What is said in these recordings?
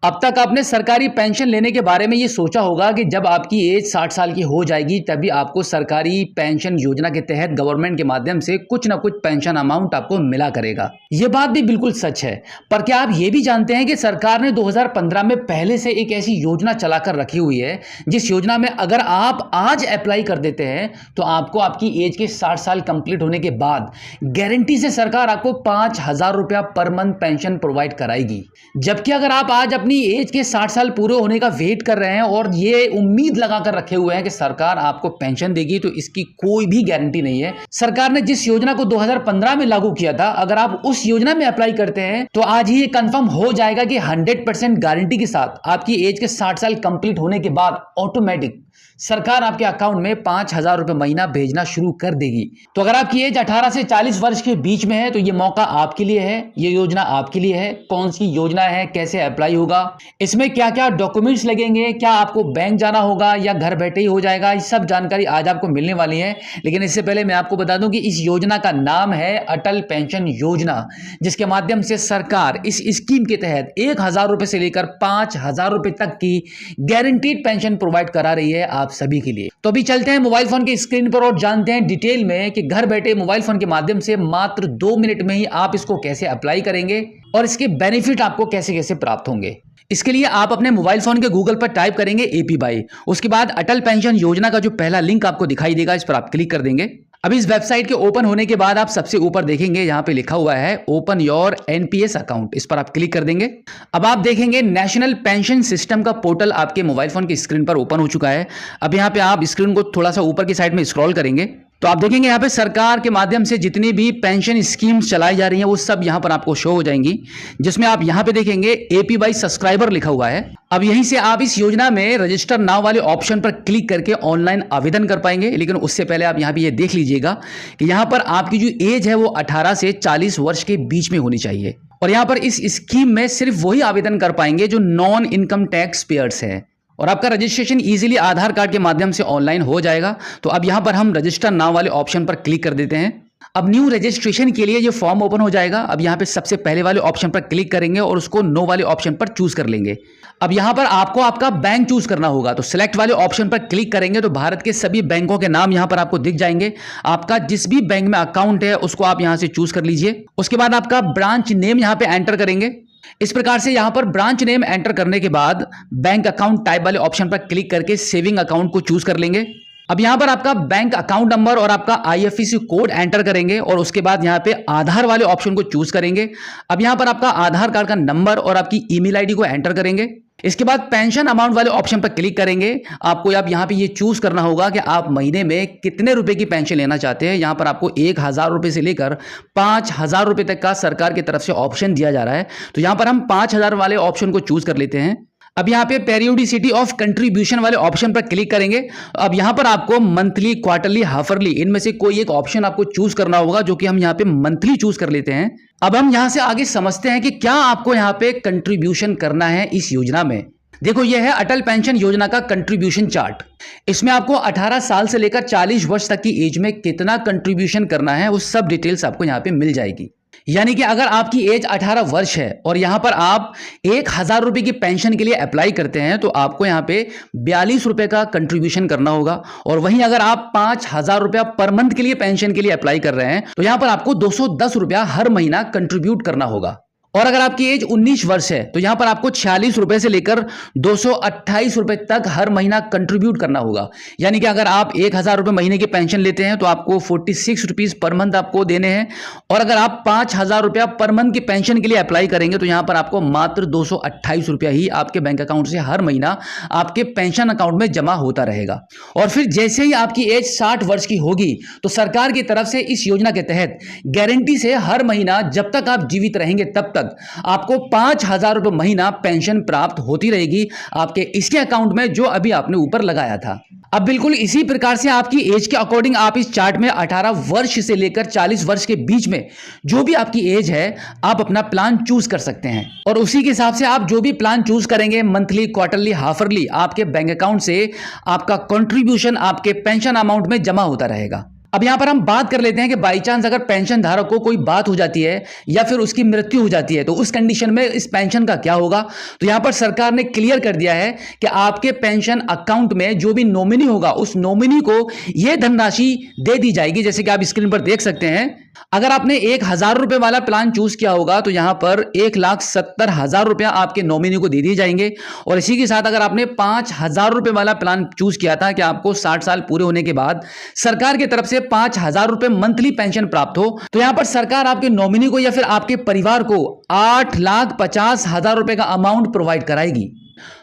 अब तक आपने सरकारी पेंशन लेने के बारे में ये सोचा होगा कि जब आपकी एज 60 साल की हो जाएगी तभी आपको सरकारी पेंशन योजना के तहत गवर्नमेंट के माध्यम से कुछ ना कुछ पेंशन अमाउंट आपको मिला करेगा। ये बात भी बिल्कुल सच है। पर क्या आप ये भी जानते हैं कि सरकार ने 2015 में पहले से एक ऐसी योजना चलाकर रखी हुई है जिस योजना में अगर आप आज अप्लाई कर देते हैं तो आपको आपकी एज के 60 साल कंप्लीट होने के बाद गारंटी से सरकार आपको 5,000 रुपया पर मंथ पेंशन प्रोवाइड कराएगी। जबकि अगर आप आज अपनी एज के 60 साल पूरे होने का वेट कर रहे हैं और ये उम्मीद लगाकर रखे हुए हैं कि सरकार आपको पेंशन देगी, तो इसकी कोई भी गारंटी नहीं है। सरकार ने जिस योजना को 2015 में लागू किया था, अगर आप उस योजना में अप्लाई करते हैं तो आज ही ये कंफर्म हो जाएगा कि 100% गारंटी के साथ आपकी एज के 60 साल कंप्लीट होने के बाद ऑटोमेटिक सरकार आपके अकाउंट में 5,000 रुपए महीना भेजना शुरू कर देगी। तो अगर आपकी एज 18 से 40 वर्ष के बीच में है तो ये मौका आपके लिए है, ये योजना आपके लिए है। कौन सी योजना है, कैसे अप्लाई होगा, इसमें क्या क्या डॉक्यूमेंट्स लगेंगे, क्या आपको बैंक जाना होगा या घर बैठे ही हो जाएगा, ये सब जानकारी आज आपको मिलने वाली है। लेकिन इससे पहले मैं आपको बता दूं कि इस योजना का नाम है अटल पेंशन योजना, जिसके माध्यम से सरकार इस स्कीम के तहत 1,000 रुपए से लेकर 5,000 रुपए तक की गारंटीड पेंशन प्रोवाइड करा रही है आप सभी के लिए। तो अभी चलते हैं मोबाइल फोन की स्क्रीन पर और जानते हैं डिटेल में कि घर बैठे मोबाइल फोन के माध्यम से मात्र 2 मिनट में ही आप इसको कैसे अप्लाई करेंगे और इसके बेनिफिट आपको कैसे कैसे प्राप्त होंगे। इसके लिए आप अपने मोबाइल फोन के गूगल पर टाइप करेंगे APY, उसके बाद अटल पेंशन योजना का जो पहला लिंक आपको दिखाई देगा इस पर आप क्लिक कर देंगे। अब इस वेबसाइट के ओपन होने के बाद आप सबसे ऊपर देखेंगे यहाँ पे लिखा हुआ है ओपन योर NPS अकाउंट, इस पर आप क्लिक कर देंगे। अब आप देखेंगे नेशनल पेंशन सिस्टम का पोर्टल आपके मोबाइल फोन की स्क्रीन पर ओपन हो चुका है। अब यहाँ पे आप स्क्रीन को थोड़ा सा ऊपर की साइड में स्क्रॉल करेंगे तो आप देखेंगे यहाँ पे सरकार के माध्यम से जितनी भी पेंशन स्कीम्स चलाई जा रही हैं वो सब यहाँ पर आपको शो हो जाएंगी, जिसमें आप यहाँ पे देखेंगे APY सब्सक्राइबर लिखा हुआ है। अब यहीं से आप इस योजना में रजिस्टर नाउ वाले ऑप्शन पर क्लिक करके ऑनलाइन आवेदन कर पाएंगे। लेकिन उससे पहले आप यहाँ पे ये देख लीजिएगा कि यहाँ पर आपकी जो एज है वो 18 से 40 वर्ष के बीच में होनी चाहिए और यहाँ पर इस स्कीम में सिर्फ वही आवेदन कर पाएंगे जो नॉन इनकम टैक्स पेयर्स हैं और आपका रजिस्ट्रेशन इजीली आधार कार्ड के माध्यम से ऑनलाइन हो जाएगा। तो अब यहाँ पर हम रजिस्टर नाउ वाले ऑप्शन पर क्लिक कर देते हैं। अब न्यू रजिस्ट्रेशन के लिए ये फॉर्म ओपन हो जाएगा। अब यहाँ पे सबसे पहले वाले ऑप्शन पर क्लिक करेंगे और उसको नो वाले ऑप्शन पर चूज कर लेंगे। अब यहाँ पर आपको आपका बैंक चूज करना होगा, तो सिलेक्ट वाले ऑप्शन पर क्लिक करेंगे तो भारत के सभी बैंकों के नाम यहाँ पर आपको दिख जाएंगे। आपका जिस भी बैंक में अकाउंट है उसको आप यहाँ से चूज कर लीजिए। उसके बाद आपका ब्रांच नेम यहाँ पे एंटर करेंगे। इस प्रकार से यहां पर ब्रांच नेम एंटर करने के बाद बैंक अकाउंट टाइप वाले ऑप्शन पर क्लिक करके सेविंग अकाउंट को चूज कर लेंगे। अब यहां पर आपका बैंक अकाउंट नंबर और आपका IFSC कोड एंटर करेंगे और उसके बाद यहां पे आधार वाले ऑप्शन को चूज करेंगे। अब यहां पर आपका आधार कार्ड का नंबर और आपकी ईमेल आईडी को एंटर करेंगे। इसके बाद पेंशन अमाउंट वाले ऑप्शन पर क्लिक करेंगे। आपको अब यहाँ पे ये चूज करना होगा कि आप महीने में कितने रुपए की पेंशन लेना चाहते हैं। यहाँ पर आपको 1,000 रुपए से लेकर 5,000 रुपए तक का सरकार की तरफ से ऑप्शन दिया जा रहा है। तो यहाँ पर हम 5,000 वाले ऑप्शन को चूज कर लेते हैं। अब यहाँ पे पेरियोडिसिटी ऑफ कंट्रीब्यूशन वाले ऑप्शन पर क्लिक करेंगे। अब यहाँ पर आपको मंथली, क्वार्टरली, हाफरली इनमें से कोई एक ऑप्शन आपको चूज करना होगा, जो कि हम यहाँ पे मंथली चूज कर लेते हैं। अब हम यहाँ से आगे समझते हैं कि क्या आपको यहाँ पे कंट्रीब्यूशन करना है इस योजना में। देखो, यह है अटल पेंशन योजना का कंट्रीब्यूशन चार्ट। इसमें आपको 18 साल से लेकर 40 वर्ष तक की एज में कितना कंट्रीब्यूशन करना है वो सब डिटेल्स आपको यहाँ पे मिल जाएगी। यानी कि अगर आपकी एज 18 वर्ष है और यहां पर आप 1,000 रुपए की पेंशन के लिए अप्लाई करते हैं तो आपको यहां पे 42 रुपए का कंट्रीब्यूशन करना होगा। और वहीं अगर आप 5,000 रुपया पर मंथ के लिए पेंशन के लिए अप्लाई कर रहे हैं तो यहां पर आपको 210 रुपया हर महीना कंट्रीब्यूट करना होगा। और अगर आपकी एज 19 वर्ष है तो यहां पर आपको 46 रुपए से लेकर 228 रुपए तक हर महीना कंट्रीब्यूट करना होगा। यानी कि अगर आप 1,000 रुपए महीने की पेंशन लेते हैं तो आपको 46 रुपीज पर मंथ आपको देने हैं। और अगर आप 5,000 रुपया पर मंथ की पेंशन के लिए अप्लाई करेंगे तो यहां पर आपको मात्र 228 रुपया ही आपके बैंक अकाउंट से हर महीना आपके पेंशन अकाउंट में जमा होता रहेगा। और फिर जैसे ही आपकी एज 60 वर्ष की होगी तो सरकार की तरफ से इस योजना के तहत गारंटी से हर महीना जब तक आप जीवित रहेंगे तब तक आपको 5,000 रुपए महीना पेंशन प्राप्त होती रहेगी आपके इसके अकाउंट में जो अभी आपने ऊपर लगाया था। अब बिल्कुल इसी प्रकार से आपकी एज के अकॉर्डिंग आप इस चार्ट में 18 वर्ष से लेकर 40 वर्ष के बीच में जो भी आपकी एज है आप अपना प्लान चूज कर सकते हैं और उसी के हिसाब से आप जो भी प्लान चूज करेंगे मंथली, क्वार्टरली, हाफरली आपके बैंक अकाउंट से आपका कंट्रीब्यूशन आपके पेंशन अमाउंट में जमा होता रहेगा। अब यहां पर हम बात कर लेते हैं कि बाई चांस अगर पेंशन धारक को कोई बात हो जाती है या फिर उसकी मृत्यु हो जाती है तो उस कंडीशन में इस पेंशन का क्या होगा। तो यहां पर सरकार ने क्लियर कर दिया है कि आपके पेंशन अकाउंट में जो भी नॉमिनी होगा उस नॉमिनी को यह धनराशि दे दी जाएगी। जैसे कि आप स्क्रीन पर देख सकते हैं, अगर आपने 1,000 रुपए वाला प्लान चूज किया होगा तो यहां पर 1,70,000 रुपया आपके नॉमिनी को दे दिए जाएंगे। और इसी के साथ अगर आपने 5,000 रुपए वाला प्लान चूज किया था कि आपको 60 साल पूरे होने के बाद सरकार की तरफ से 5,000 रुपए मंथली पेंशन प्राप्त हो, तो यहां पर सरकार आपके नॉमिनी को या फिर आपके परिवार को 8,50,000 रुपए का अमाउंट प्रोवाइड कराएगी।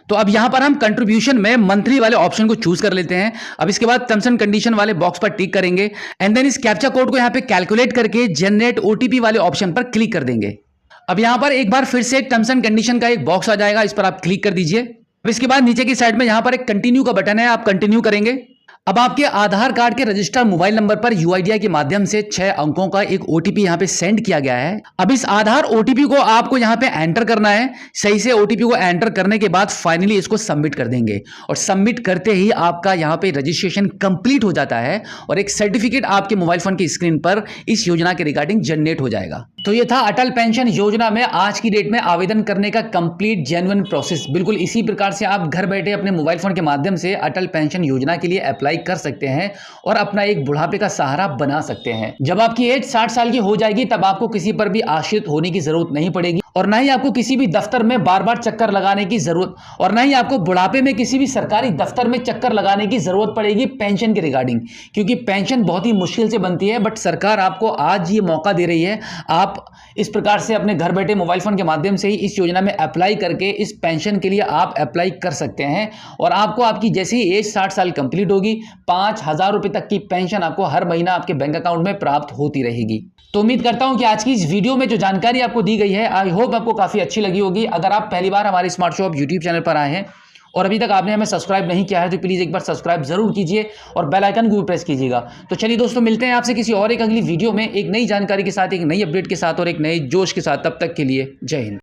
तो अब यहां पर हम कंट्रीब्यूशन में मंथली वाले ऑप्शन को चूज कर लेते हैं। अब इसके बाद टर्म्स एंड कंडीशन वाले बॉक्स पर टिक करेंगे एंड देन इस कैप्चा कोड को यहां पे कैलकुलेट करके जनरेट ओटीपी वाले ऑप्शन पर क्लिक कर देंगे। अब यहां पर एक बार फिर से टर्म्स एंड कंडीशन का एक बॉक्स आ जाएगा, इस पर आप क्लिक कर दीजिए। अब इसके बाद नीचे की साइड में यहां पर एक कंटिन्यू का बटन है, आप कंटिन्यू करेंगे। अब आपके आधार कार्ड के रजिस्टर्ड मोबाइल नंबर पर यूआईडीआई के माध्यम से 6 अंकों का एक ओटीपी यहां पे सेंड किया गया है। अब इस आधार ओटीपी को आपको यहां पे एंटर करना है। सही से ओटीपी को एंटर करने के बाद फाइनली इसको सबमिट कर देंगे और सबमिट करते ही आपका यहां पे रजिस्ट्रेशन कंप्लीट हो जाता है और एक सर्टिफिकेट आपके मोबाइल फोन की स्क्रीन पर इस योजना के रिगार्डिंग जनरेट हो जाएगा। तो ये था अटल पेंशन योजना में आज की डेट में आवेदन करने का कंप्लीट जेन्युइन प्रोसेस। बिल्कुल इसी प्रकार से आप घर बैठे अपने मोबाइल फोन के माध्यम से अटल पेंशन योजना के लिए अप्लाई कर सकते हैं और अपना एक बुढ़ापे का सहारा बना सकते हैं। जब आपकी एज 60 साल की हो जाएगी तब आपको किसी पर भी आश्रित होने की जरूरत नहीं पड़ेगी और ना ही आपको किसी भी दफ्तर में बार बार चक्कर लगाने की जरूरत और ना ही आपको बुढ़ापे में किसी भी सरकारी दफ्तर में चक्कर लगाने की जरूरत पड़ेगी पेंशन के रिगार्डिंग, क्योंकि पेंशन बहुत ही मुश्किल से बनती है। बट सरकार आपको आज ये मौका दे रही है, आप इस प्रकार से अपने घर बैठे मोबाइल फोन के माध्यम से ही इस योजना में अप्लाई करके इस पेंशन के लिए आप अप्लाई कर सकते हैं और आपको आपकी जैसे ही एज 60 साल कंप्लीट होगी 5,000 रुपए तक की पेंशन आपको हर महीना आपके बैंक अकाउंट में प्राप्त होती रहेगी। तो उम्मीद करता हूं कि आज की इस वीडियो में जो जानकारी आपको दी गई है आई होप आपको काफी अच्छी लगी होगी। अगर आप पहली बार हमारे स्मार्ट शॉप यूट्यूब चैनल पर आए हैं और अभी तक आपने हमें सब्सक्राइब नहीं किया है तो प्लीज एक बार सब्सक्राइब जरूर कीजिए और बेल आइकन को भी प्रेस कीजिएगा। तो चलिए दोस्तों, मिलते हैं आपसे किसी और एक अगली वीडियो में एक नई जानकारी के साथ, एक नई अपडेट के साथ और एक नए जोश के साथ। तब तक के लिए जय हिंद।